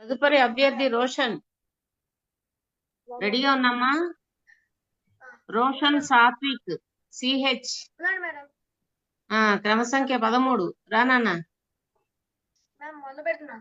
తదుపరి అభ్యర్థి రోషన్. రెడీగా ఉన్నామా? రోషన్ సాత్విక్ సిహెచ్. క్రమ సంఖ్య 13. రానా? మొదలు పెడుతున్నా.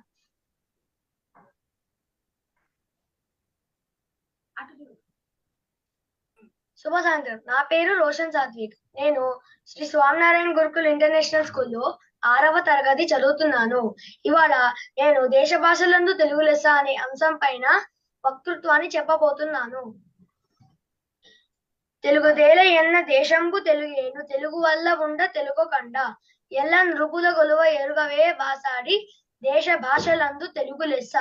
శుభ సాయంత్రం. నా పేరు రోషన్ సాత్విక్. నేను శ్రీ స్వామినారాయణ గురుకుల్ ఇంటర్నేషనల్ స్కూల్లో 6వ తరగతి చదువుతున్నాను. ఇవాళ నేను దేశ భాషలందు తెలుగు లెస్స అనే అంశం పైన వక్తృత్వాన్ని చెప్పబోతున్నాను. తెలుగుదేల ఎన్న దేశంబు తెలుగేను, తెలుగు వల్ల ఉండ తెలుగు కండ, ఎల్ల నృపుల గొలువ ఎరుగవే బాసాడి, దేశ భాషలందు తెలుగు లెస్స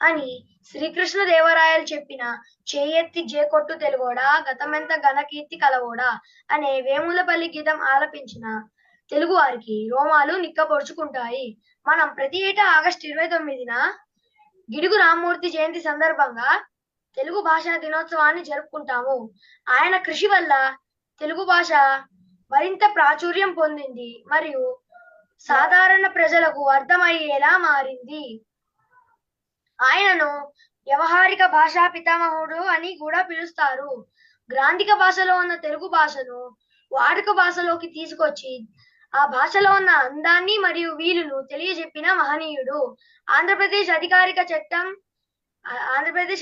అని శ్రీకృష్ణదేవరాయలు చెప్పిన చేయెత్తి జేకొట్టు తెలుగోడా, గతమెంత ఘనకీర్తి కలవోడా అనే వేములపల్లి గీతం ఆలపించిన తెలుగు వారికి రోమాలు నిక్కపొడుచుకుంటాయి. మనం ప్రతి ఏటా ఆగస్టు 29న గిడుగు రామ్మూర్తి జయంతి సందర్భంగా తెలుగు భాషా దినోత్సవాన్ని జరుపుకుంటాము. ఆయన కృషి వల్ల తెలుగు భాష మరింత ప్రాచుర్యం పొందింది మరియు సాధారణ ప్రజలకు అర్థమయ్యేలా మారింది. ఆయనను వ్యవహారిక భాషా పితామహుడు అని కూడా పిలుస్తారు. గ్రాంధిక భాషలో ఉన్న తెలుగు భాషను వాడుక భాషలోకి తీసుకొచ్చి ఆ భాషలో ఉన్న అందాన్ని మరియు వీలును తెలియజెప్పిన మహనీయుడు. ఆంధ్రప్రదేశ్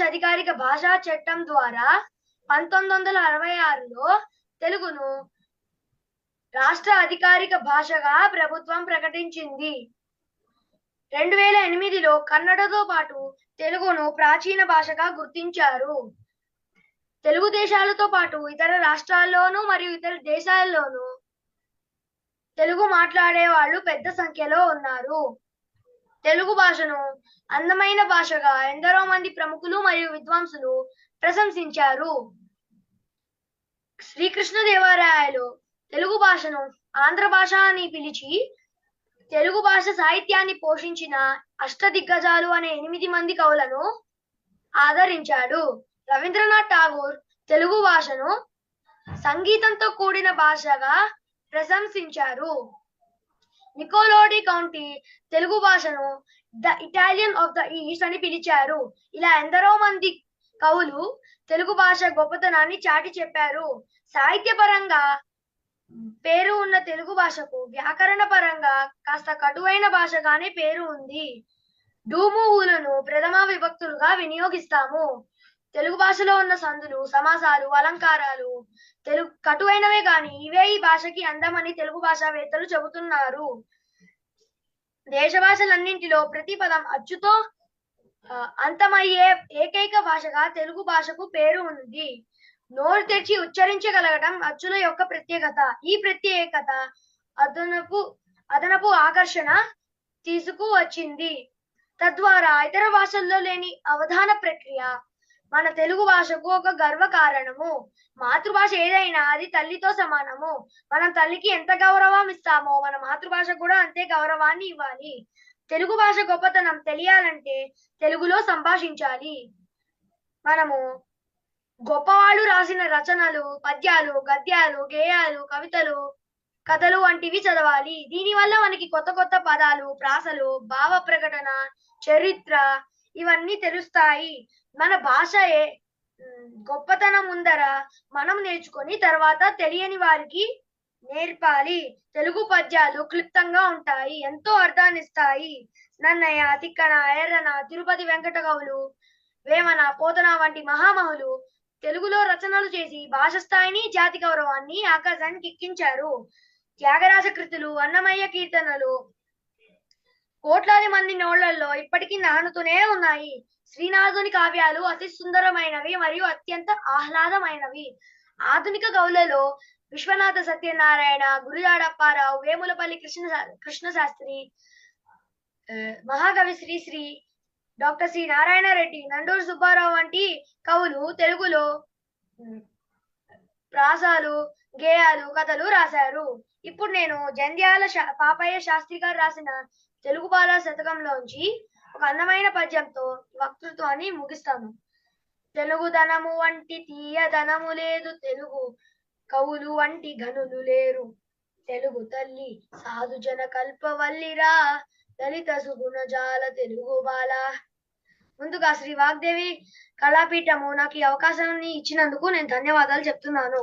అధికారిక భాషా చట్టం ద్వారా 1966లో తెలుగును రాష్ట్ర అధికారిక భాషగా ప్రభుత్వం ప్రకటించింది. 2008లో కన్నడతో పాటు తెలుగును ప్రాచీన భాషగా గుర్తించారు. తెలుగు దేశాలతో పాటు ఇతర రాష్ట్రాల్లోనూ మరియు ఇతర దేశాల్లోనూ తెలుగు మాట్లాడే వాళ్ళు పెద్ద సంఖ్యలో ఉన్నారు. తెలుగు భాషను అందమైన భాషగా ఎందరో మంది ప్రముఖులు మరియు విద్వాంసులు ప్రశంసించారు. శ్రీకృష్ణదేవరాయలు తెలుగు భాషను ఆంధ్ర భాష అని పిలిచి తెలుగు భాష సాహిత్యాన్ని పోషించిన అష్టదిగ్గజాలు అనే 8 మంది కవులను ఆదరించాడు. రవీంద్రనాథ్ ఠాగూర్ తెలుగు భాషను సంగీతంతో కూడిన భాషగా ప్రశంసించారు. నికోలోడి కౌంటీ తెలుగు భాషను the Italian of the east అని పిలిచారు. ఇలా ఎందరో మంది కవులు తెలుగు భాష గొప్పతనాన్ని చాటి చెప్పారు. సాహిత్యపరంగా పేరు ఉన్న తెలుగు భాషకు వ్యాకరణ పరంగా కాస్త కటువైన భాషగానే పేరు ఉంది. డూము ఊలను ప్రథమ విభక్తులుగా వినియోగిస్తాము. తెలుగు భాషలో ఉన్న సందులు, సమాసాలు, అలంకారాలు కటువైనవే గాని ఇవే ఈ భాషకి అందమని తెలుగు భాషావేత్తలు చెబుతున్నారు. దేశ భాషలన్నింటిలో ప్రతి పదం అచ్చుతో అంతమయ్యే ఏకైక భాషగా తెలుగు భాషకు పేరు ఉంది. నోరు తెరిచి ఉచ్చరించగలగడం అచ్చుల యొక్క ప్రత్యేకత. ఈ ప్రత్యేకత అదనపు ఆకర్షణ తీసుకువచ్చింది. తద్వారా ఇతర భాషల్లో లేని అవధాన ప్రక్రియ మన తెలుగు భాషకు ఒక గర్వ కారణము. మాతృభాష ఏదైనా అది తల్లితో సమానము. మనం తల్లికి ఎంత గౌరవం ఇస్తామో మన మాతృభాష కూడా అంతే గౌరవాన్ని ఇవ్వాలి. తెలుగు భాష గొప్పతనం తెలియాలంటే తెలుగులో సంభాషించాలి. మనము గొప్పవాళ్ళు రాసిన రచనలు, పద్యాలు, గద్యాలు, గేయాలు, కవితలు, కథలు వంటివి చదవాలి. దీనివల్ల మనకి కొత్త కొత్త పదాలు, ప్రాసలు, భావ ప్రకటన, చరిత్ర ఇవన్నీ తెలుస్తాయి. మన భాష గొప్పతనం ముందర మనం నేర్చుకొని తర్వాత తెలియని వారికి నేర్పాలి. తెలుగు పద్యాలు క్లుప్తంగా ఉంటాయి, ఎంతో అర్థాన్నిస్తాయి. నన్నయ్య, తిక్కన, ఎర్రన, తిరుపతి వెంకట కవులు, వేమన, పోతన వంటి మహామహులు తెలుగులో రచనలు చేసి భాష స్థాయిని, జాతి గౌరవాన్ని ఆకాశానికి ఎక్కించారు. త్యాగరాజ కృతులు, అన్నమయ్య కీర్తనలు కోట్లాది మంది నోళ్లలో ఇప్పటికీ నానుతూనే ఉన్నాయి. శ్రీనాథుని కావ్యాలు అతి సుందరమైనవి మరియు అత్యంత ఆహ్లాదమైనవి. ఆధునిక కవులలో విశ్వనాథ సత్యనారాయణ, గురజాడ అప్పారావు, వేములపల్లి కృష్ణశాస్త్రి, మహాకవి శ్రీశ్రీ, డాక్టర్ సి నారాయణ రెడ్డి, నండూరు సుబ్బారావు వంటి కవులు తెలుగులో ప్రాసాలు, గేయాలు, కథలు రాశారు. ఇప్పుడు నేను జంధ్యాల పాపయ్య శాస్త్రి గారు రాసిన తెలుగు బాల శతకంలోంచి ఒక అందమైన పద్యంతో వక్తృత్వాన్ని ముగిస్తాను. తెలుగుదనము వంటి తీయదనము లేదు, తెలుగు కవులు వంటి ఘనులు లేరు, తెలుగు తల్లి సాధు జన కల్పవల్లిరా, దళిత సుగుణ జాల తెలుగు బాల. ముందుగా శ్రీ వాగ్దేవి కళాపీఠము నాకు ఈ అవకాశాన్ని ఇచ్చినందుకు నేను ధన్యవాదాలు చెప్తున్నాను.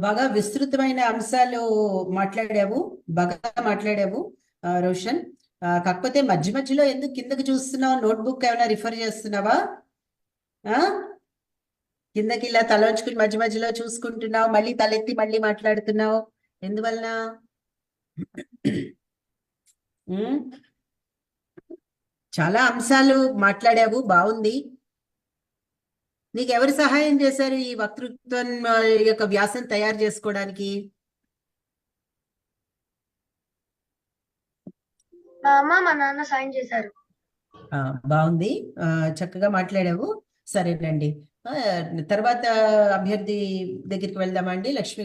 బాగా విస్తృతమైన అంశాలు మాట్లాడావు, బాగా మాట్లాడావు రోషన్. కాకపోతే మధ్య మధ్యలో ఎందుకు కిందకి చూస్తున్నావు? నోట్బుక్ ఏమైనా రిఫర్ చేస్తున్నావా? ఆ కిందకి ఇలా తలంచుకుని మధ్య మధ్యలో చూసుకుంటున్నావు, మళ్ళీ తలెత్తి మళ్ళీ మాట్లాడుతున్నావు, ఎందువలన? ఉమ్, చాలా అంశాలు మాట్లాడావు, బాగుంది. నీకు ఎవరు సహాయం చేశారు ఈ వక్తృత్వం యొక్క వ్యాసం తయారు చేసుకోవడానికి? మా అమ్మ మా నాన్న సాయం చేశారు. బాగుంది, చక్కగా మాట్లాడావు. సరేనండి, తర్వాత అభ్యర్థి దగ్గరికి వెళ్దామండి. లక్ష్మి గారు.